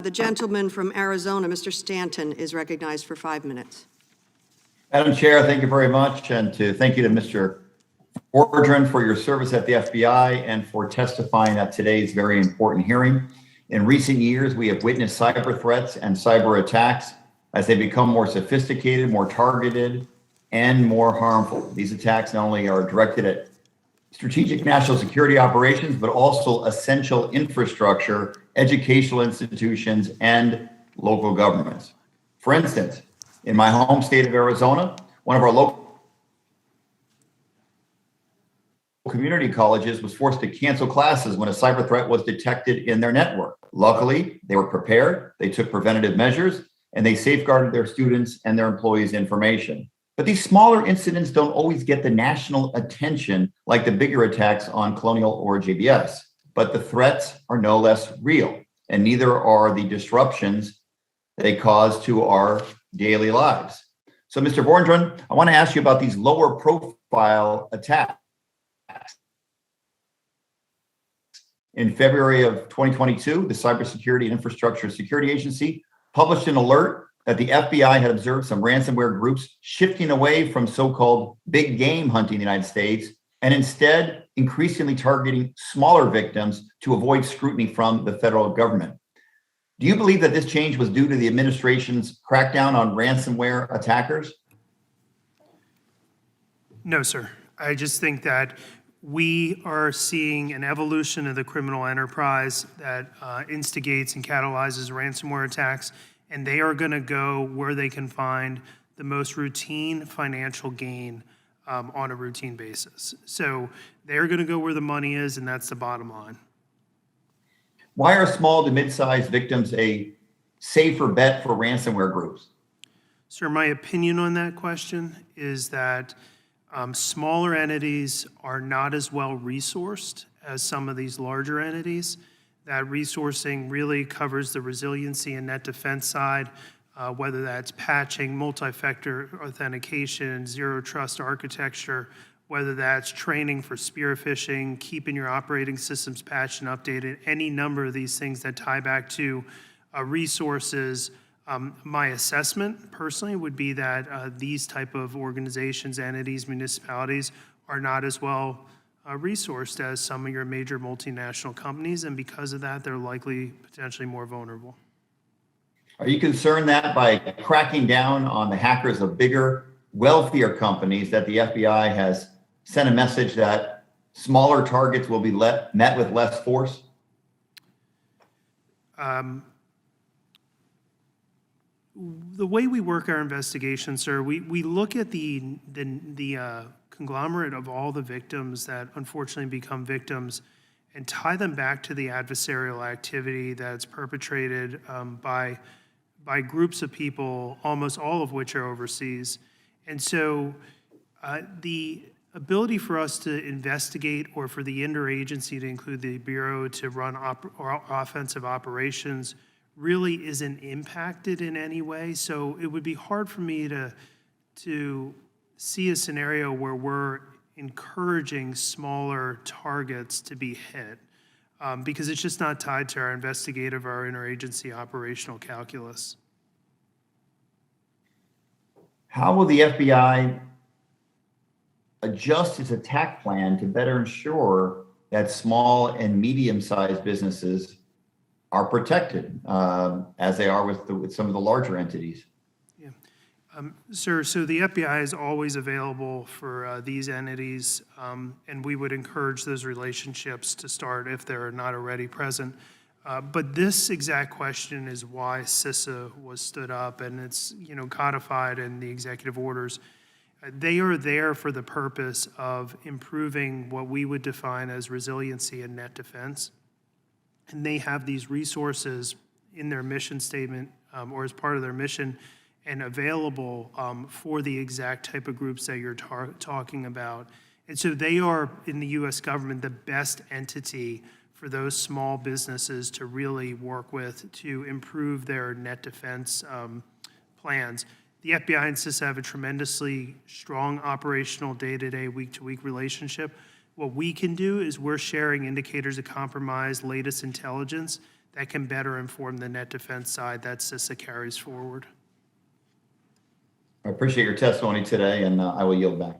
The gentleman from Arizona, Mr. Stanton, is recognized for 5 minutes. Madam Chair, thank you very much. And thank you to Mr. Vorndran for your service at the FBI and for testifying at today's very important hearing. In recent years, we have witnessed cyber threats and cyber attacks as they become more sophisticated, more targeted, and more harmful. These attacks not only are directed at strategic national security operations, but also essential infrastructure, educational institutions, and local governments. For instance, in my home state of Arizona, one of our local community colleges was forced to cancel classes when a cyber threat was detected in their network. Luckily, they were prepared, they took preventative measures, and they safeguarded their students and their employees' information. But these smaller incidents don't always get the national attention like the bigger attacks on Colonial or JBS. But the threats are no less real, and neither are the disruptions they cause to our daily lives. So, Mr. Vorndran, I want to ask you about these lower profile attacks. In February of 2022, the Cybersecurity and Infrastructure Security Agency published an alert that the FBI had observed some ransomware groups shifting away from so-called big game hunting in the United States and instead increasingly targeting smaller victims to avoid scrutiny from the federal government. Do you believe that this change was due to the administration's crackdown on ransomware attackers? No, sir. I just think that we are seeing an evolution of the criminal enterprise that instigates and catalyzes ransomware attacks, and they are going to go where they can find the most routine financial gain on a routine basis. So they're going to go where the money is, and that's the bottom line. Why are small to mid-sized victims a safer bet for ransomware groups? Sir, my opinion on that question is that smaller entities are not as well resourced as some of these larger entities. That resourcing really covers the resiliency and net defense side, whether that's patching, multi-factor authentication, zero trust architecture, whether that's training for spear phishing, keeping your operating systems patched and updated, any number of these things that tie back to resources. My assessment personally would be that these type of organizations, entities, municipalities are not as well resourced as some of your major multinational companies, and because of that, they're likely potentially more vulnerable. Are you concerned that by cracking down on the hackers of bigger, wealthier companies that the FBI has sent a message that smaller targets will be met with less force? The way we work our investigation, sir, we look at the conglomerate of all the victims that unfortunately become victims and tie them back to the adversarial activity that's perpetrated by groups of people, almost all of which are overseas. And so the ability for us to investigate, or for the interagency to include the Bureau to run offensive operations, really isn't impacted in any way. So it would be hard for me to see a scenario where we're encouraging smaller targets to be hit, because it's just not tied to our investigative or our interagency operational calculus. How will the FBI adjust its attack plan to better ensure that small and medium-sized businesses are protected as they are with some of the larger entities? Yeah. Sir, so the FBI is always available for these entities, and we would encourage those relationships to start if they're not already present. But this exact question is why CISA was stood up, and it's codified in the executive orders. They are there for the purpose of improving what we would define as resiliency and net defense. And they have these resources in their mission statement or as part of their mission and available for the exact type of groups that you're talking about. And so they are, in the U.S. government, the best entity for those small businesses to really work with to improve their net defense plans. The FBI and CISA have a tremendously strong operational day-to-day, week-to-week relationship. What we can do is we're sharing indicators of compromise, latest intelligence that can better inform the net defense side that CISA carries forward. I appreciate your testimony today, and I will yield back.